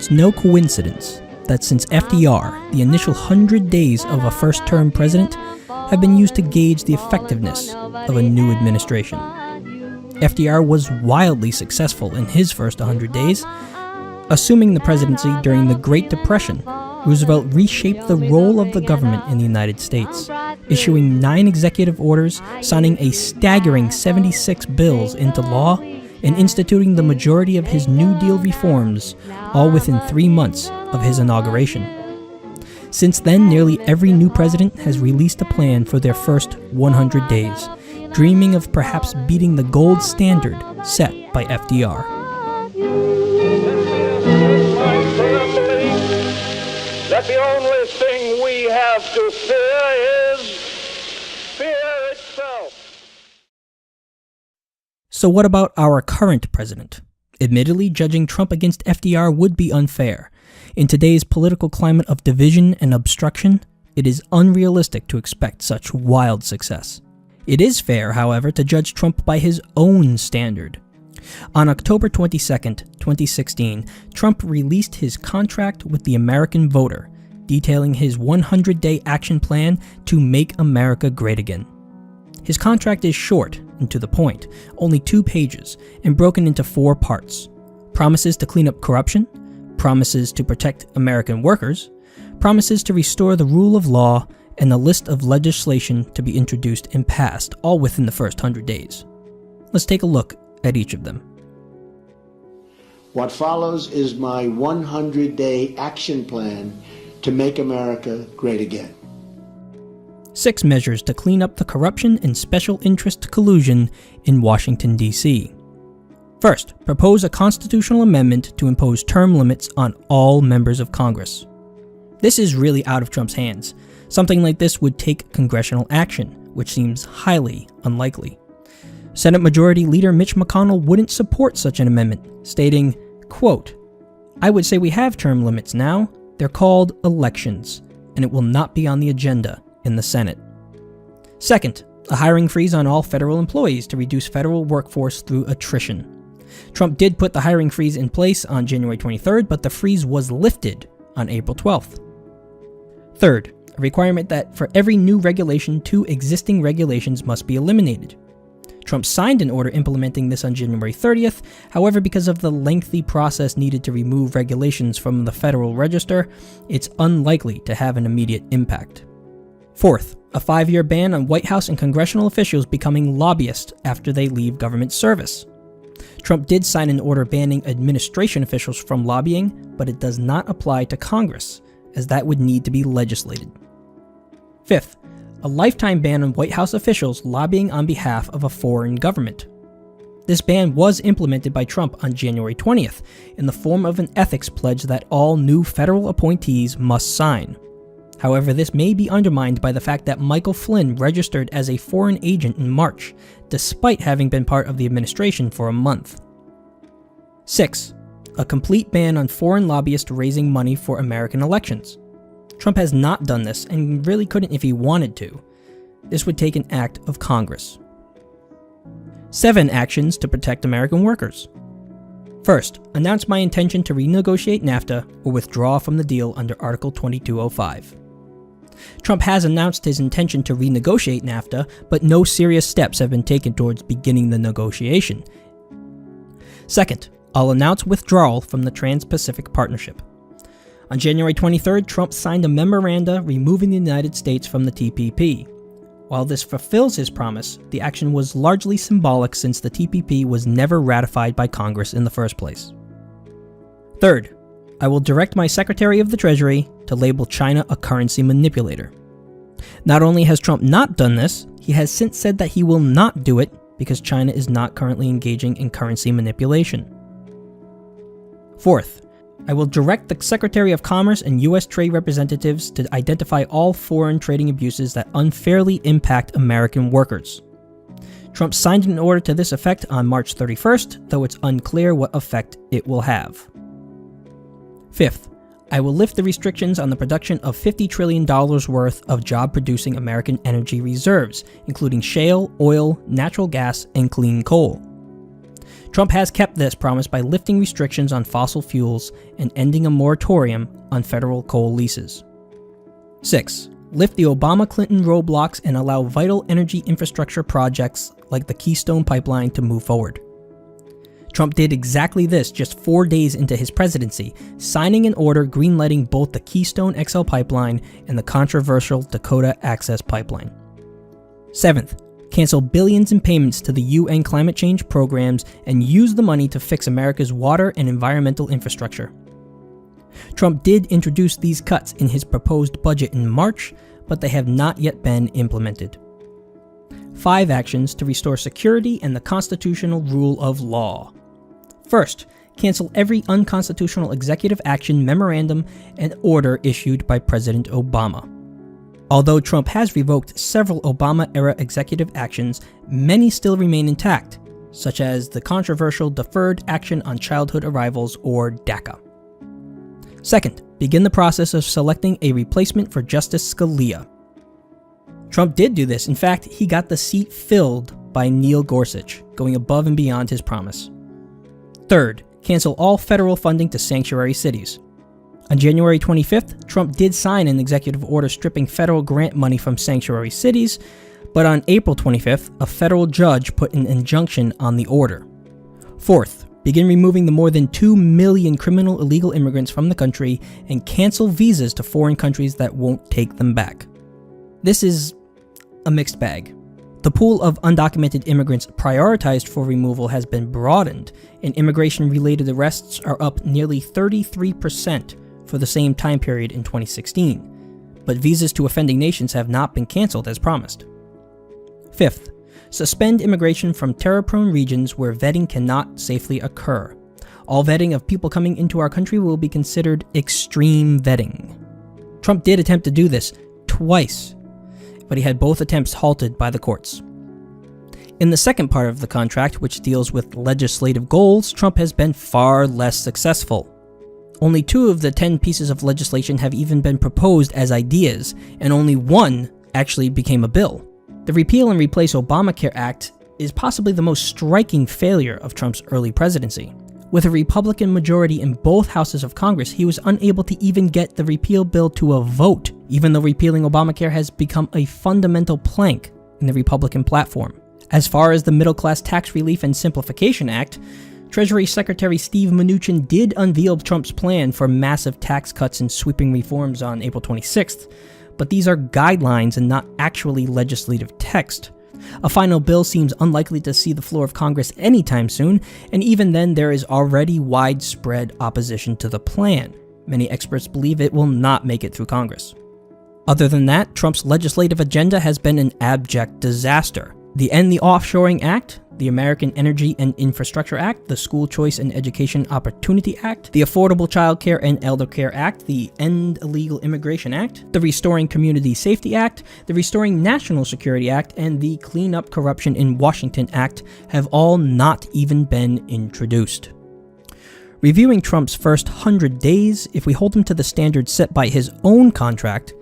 It's no coincidence that since FDR, the initial 100 days of a first-term president have been used to gauge the effectiveness of a new administration. FDR was wildly successful in his first 100 days. Assuming the presidency during the Great Depression, Roosevelt reshaped the role of the government in the United States, issuing 9 executive orders, signing a staggering 76 bills into law, and instituting the majority of his New Deal reforms, all within 3 months of his inauguration. Since then, nearly every new president has released a plan for their first 100 days, dreaming of perhaps beating the gold standard set by FDR. That the only thing we have to fear is fear itself. So what about our current president? Admittedly, judging Trump against FDR would be unfair. In today's political climate of division and obstruction, it is unrealistic to expect such wild success. It is fair, however, to judge Trump by his own standard. On October 22, 2016, Trump released his contract with the American voter, detailing his 100-day action plan to make America great again. His contract is short and to the point, only 2 pages, and broken into 4 parts: promises to clean up corruption, promises to protect American workers, promises to restore the rule of law, and a list of legislation to be introduced and passed, all within the first 100 days. Let's take a look at each of them. What follows is my 100-day action plan to make America great again. 6 measures to clean up the corruption and special interest collusion in Washington, D.C. First, propose a constitutional amendment to impose term limits on all members of Congress. This is really out of Trump's hands. Something like this would take congressional action, which seems highly unlikely. Senate Majority Leader Mitch McConnell wouldn't support such an amendment, stating, quote, "I would say we have term limits now. They're called elections, and it will not be on the agenda in the Senate." Second, a hiring freeze on all federal employees to reduce federal workforce through attrition. Trump did put the hiring freeze in place on January 23rd, but the freeze was lifted on April 12th. Third, a requirement that for every new regulation, 2 existing regulations must be eliminated. Trump signed an order implementing this on January 30th, however, because of the lengthy process needed to remove regulations from the Federal Register, it's unlikely to have an immediate impact. Fourth, a 5-year ban on White House and congressional officials becoming lobbyists after they leave government service. Trump did sign an order banning administration officials from lobbying, but it does not apply to Congress, as that would need to be legislated. Fifth, a lifetime ban on White House officials lobbying on behalf of a foreign government. This ban was implemented by Trump on January 20th in the form of an ethics pledge that all new federal appointees must sign. However, this may be undermined by the fact that Michael Flynn registered as a foreign agent in March, despite having been part of the administration for a month. 6. A complete ban on foreign lobbyists raising money for American elections. Trump has not done this and really couldn't if he wanted to. This would take an act of Congress. 7 actions to protect American workers. First, announce my intention to renegotiate NAFTA or withdraw from the deal under Article 2205. Trump has announced his intention to renegotiate NAFTA, but no serious steps have been taken towards beginning the negotiation. Second, I'll announce withdrawal from the Trans-Pacific Partnership. On January 23rd, Trump signed a memoranda removing the United States from the TPP. While this fulfills his promise, the action was largely symbolic since the TPP was never ratified by Congress in the first place. Third, I will direct my Secretary of the Treasury to label China a currency manipulator. Not only has Trump not done this, he has since said that he will not do it because China is not currently engaging in currency manipulation. Fourth, I will direct the Secretary of Commerce and U.S. Trade Representatives to identify all foreign trading abuses that unfairly impact American workers. Trump signed an order to this effect on March 31st, though it's unclear what effect it will have. Fifth, I will lift the restrictions on the production of $50 trillion worth of job-producing American energy reserves, including shale, oil, natural gas, and clean coal. Trump has kept this promise by lifting restrictions on fossil fuels and ending a moratorium on federal coal leases. 6. Lift the Obama-Clinton roadblocks and allow vital energy infrastructure projects like the Keystone Pipeline to move forward. Trump did exactly this just 4 days into his presidency, signing an order greenlighting both the Keystone XL pipeline and the controversial Dakota Access Pipeline. 7th, cancel billions in payments to the UN climate change programs and use the money to fix America's water and environmental infrastructure. Trump did introduce these cuts in his proposed budget in March, but they have not yet been implemented. 5 actions to restore security and the constitutional rule of law. First, cancel every unconstitutional executive action, memorandum, and order issued by President Obama. Although Trump has revoked several Obama-era executive actions, many still remain intact, such as the controversial Deferred Action on Childhood Arrivals, or DACA. Second, begin the process of selecting a replacement for Justice Scalia. Trump did do this. In fact, he got the seat filled by Neil Gorsuch, going above and beyond his promise. Third, cancel all federal funding to sanctuary cities. On January 25th, Trump did sign an executive order stripping federal grant money from sanctuary cities, but on April 25th, a federal judge put an injunction on the order. Fourth, begin removing the more than 2 million criminal illegal immigrants from the country and cancel visas to foreign countries that won't take them back. This is a mixed bag. The pool of undocumented immigrants prioritized for removal has been broadened, and immigration-related arrests are up nearly 33% for the same time period in 2016, but visas to offending nations have not been canceled as promised. Fifth, suspend immigration from terror-prone regions where vetting cannot safely occur. All vetting of people coming into our country will be considered extreme vetting. Trump did attempt to do this twice, but he had both attempts halted by the courts. In the second part of the contract, which deals with legislative goals, Trump has been far less successful. Only 2 of the 10 pieces of legislation have even been proposed as ideas, and only 1 actually became a bill. The Repeal and Replace Obamacare Act is possibly the most striking failure of Trump's early presidency. With a Republican majority in both houses of Congress, he was unable to even get the repeal bill to a vote, even though repealing Obamacare has become a fundamental plank in the Republican platform. As far as the Middle Class Tax Relief and Simplification Act, Treasury Secretary Steve Mnuchin did unveil Trump's plan for massive tax cuts and sweeping reforms on April 26th, but these are guidelines and not actually legislative text. A final bill seems unlikely to see the floor of Congress anytime soon, and even then there is already widespread opposition to the plan. Many experts believe it will not make it through Congress. Other than that, Trump's legislative agenda has been an abject disaster. The End the Offshoring Act, the American Energy and Infrastructure Act, the School Choice and Education Opportunity Act, the Affordable Child Care and Elder Care Act, the End Illegal Immigration Act, the Restoring Community Safety Act, the Restoring National Security Act, and the Clean Up Corruption in Washington Act have all not even been introduced. Reviewing Trump's first 100 days, if we hold him to the standards set by his own contract,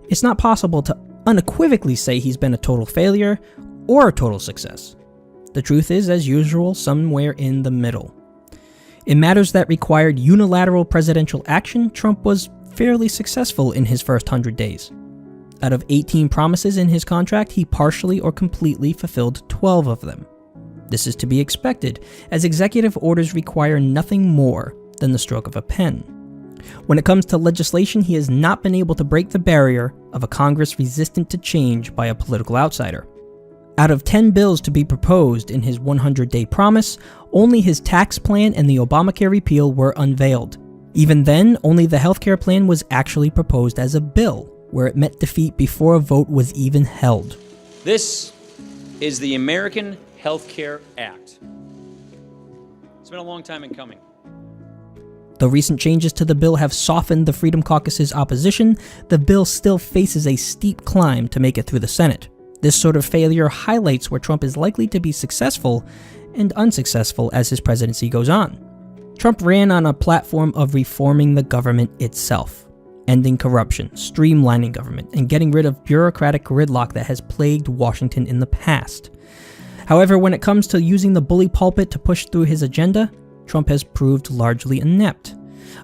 it's not possible to unequivocally say he's been a total failure or a total success. The truth is, as usual, somewhere in the middle. In matters that required unilateral presidential action, Trump was fairly successful in his first 100 days. Out of 18 promises in his contract, he partially or completely fulfilled 12 of them. This is to be expected, as executive orders require nothing more than the stroke of a pen. When it comes to legislation, he has not been able to break the barrier of a Congress resistant to change by a political outsider. Out of 10 bills to be proposed in his 100-day promise, only his tax plan and the Obamacare repeal were unveiled. Even then, only the healthcare plan was actually proposed as a bill, where it met defeat before a vote was even held. This is the American Healthcare Act. It's been a long time in coming. Though recent changes to the bill have softened the Freedom Caucus's opposition, the bill still faces a steep climb to make it through the Senate. This sort of failure highlights where Trump is likely to be successful and unsuccessful as his presidency goes on. Trump ran on a platform of reforming the government itself, ending corruption, streamlining government, and getting rid of bureaucratic gridlock that has plagued Washington in the past. However, when it comes to using the bully pulpit to push through his agenda, Trump has proved largely inept.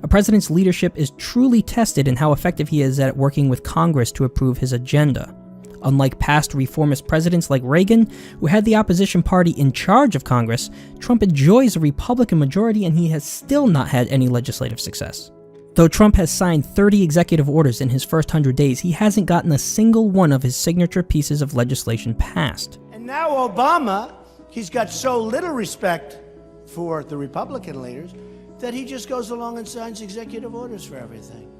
A president's leadership is truly tested in how effective he is at working with Congress to approve his agenda. Unlike past reformist presidents like Reagan, who had the opposition party in charge of Congress, Trump enjoys a Republican majority and he has still not had any legislative success. Though Trump has signed 30 executive orders in his first 100 days, he hasn't gotten a single one of his signature pieces of legislation passed. And now Obama, he's got so little respect for the Republican leaders that he just goes along and signs executive orders for everything.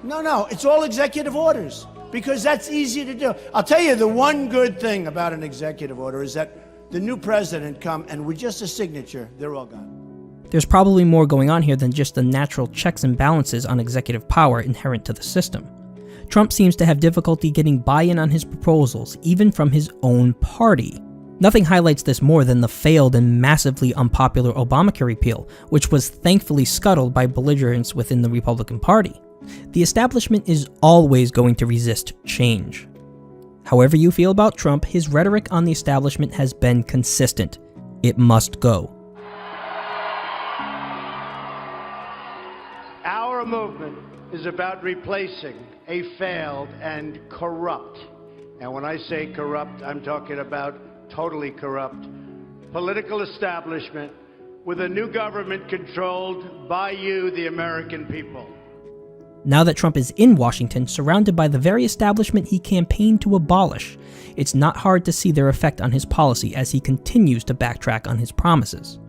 No, it's all executive orders because that's easy to do. I'll tell you the one good thing about an executive order is that the new president come and with just a signature, they're all gone. There's probably more going on here than just the natural checks and balances on executive power inherent to the system. Trump seems to have difficulty getting buy-in on his proposals, even from his own party. Nothing highlights this more than the failed and massively unpopular Obamacare repeal, which was thankfully scuttled by belligerents within the Republican Party. The establishment is always going to resist change. However you feel about Trump, his rhetoric on the establishment has been consistent. It must go. Our movement is about replacing a failed and corrupt, and when I say corrupt, I'm talking about totally corrupt, political establishment with a new government controlled by you, the American people. Now that Trump is in Washington, surrounded by the very establishment he campaigned to abolish, it's not hard to see their effect on his policy as he continues to backtrack on his promises.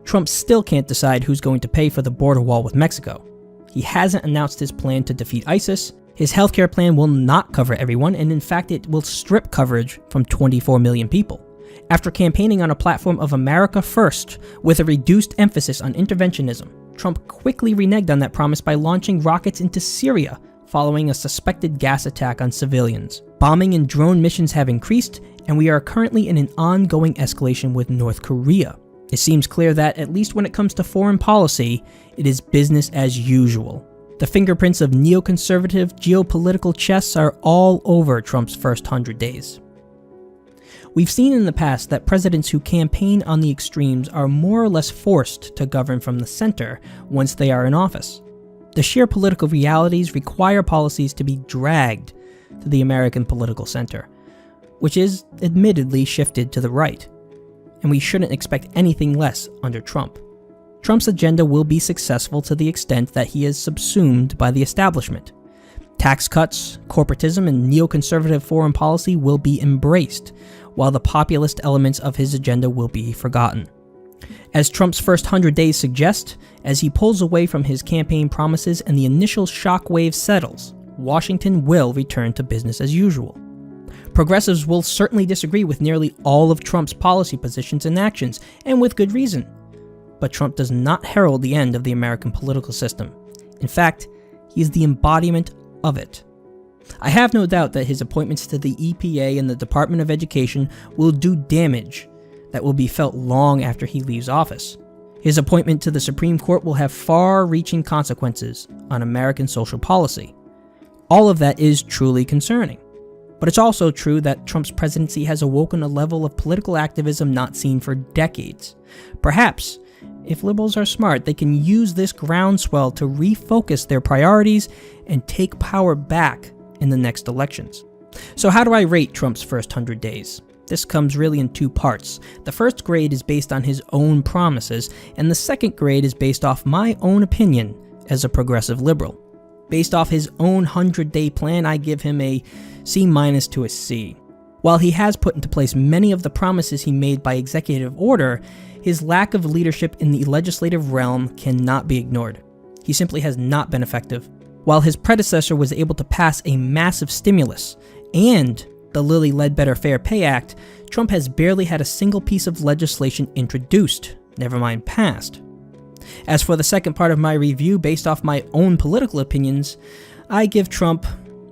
Trump still can't decide who's going to pay for the border wall with Mexico. He hasn't announced his plan to defeat ISIS. His healthcare plan will not cover everyone, and in fact it will strip coverage from 24 million people. After campaigning on a platform of America First, with a reduced emphasis on interventionism, Trump quickly reneged on that promise by launching rockets into Syria, following a suspected gas attack on civilians. Bombing and drone missions have increased, and we are currently in an ongoing escalation with North Korea. It seems clear that, at least when it comes to foreign policy, it is business as usual. The fingerprints of neoconservative geopolitical chess are all over Trump's first 100 days. We've seen in the past that presidents who campaign on the extremes are more or less forced to govern from the center once they are in office. The sheer political realities require policies to be dragged to the American political center, which is admittedly shifted to the right. And we shouldn't expect anything less under Trump. Trump's agenda will be successful to the extent that he is subsumed by the establishment. Tax cuts, corporatism, and neoconservative foreign policy will be embraced, while the populist elements of his agenda will be forgotten. As Trump's first 100 days suggest, as he pulls away from his campaign promises and the initial shockwave settles, Washington will return to business as usual. Progressives will certainly disagree with nearly all of Trump's policy positions and actions, and with good reason. But Trump does not herald the end of the American political system. In fact, he is the embodiment of it. I have no doubt that his appointments to the EPA and the Department of Education will do damage that will be felt long after he leaves office. His appointment to the Supreme Court will have far-reaching consequences on American social policy. All of that is truly concerning. But it's also true that Trump's presidency has awoken a level of political activism not seen for decades. Perhaps, if liberals are smart, they can use this groundswell to refocus their priorities and take power back in the next elections. So how do I rate Trump's first 100 days? This comes really in two parts. The first grade is based on his own promises, and the second grade is based off my own opinion as a progressive liberal. Based off his own 100-day plan, I give him a C- to a C. While he has put into place many of the promises he made by executive order, his lack of leadership in the legislative realm cannot be ignored. He simply has not been effective. While his predecessor was able to pass a massive stimulus and the Lilly Ledbetter Fair Pay Act, Trump has barely had a single piece of legislation introduced, never mind passed. As for the second part of my review based off my own political opinions, I give Trump,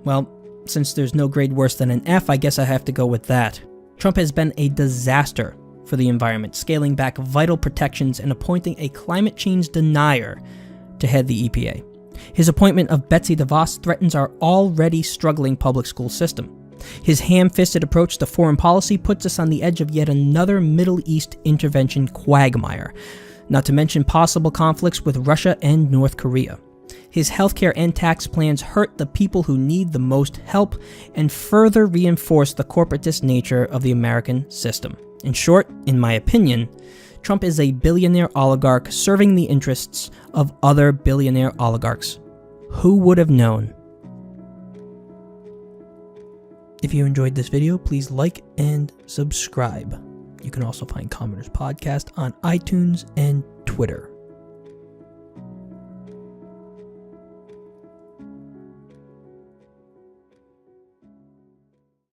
well, since there's no grade worse than an F, I guess I have to go with that. Trump has been a disaster for the environment, scaling back vital protections and appointing a climate change denier to head the EPA. His appointment of Betsy DeVos threatens our already struggling public school system. His ham-fisted approach to foreign policy puts us on the edge of yet another Middle East intervention quagmire, not to mention possible conflicts with Russia and North Korea. His healthcare and tax plans hurt the people who need the most help and further reinforce the corporatist nature of the American system. In short, in my opinion, Trump is a billionaire oligarch serving the interests of other billionaire oligarchs. Who would have known? If you enjoyed this video, please like and subscribe. You can also find Commoners Podcast on iTunes and Twitter.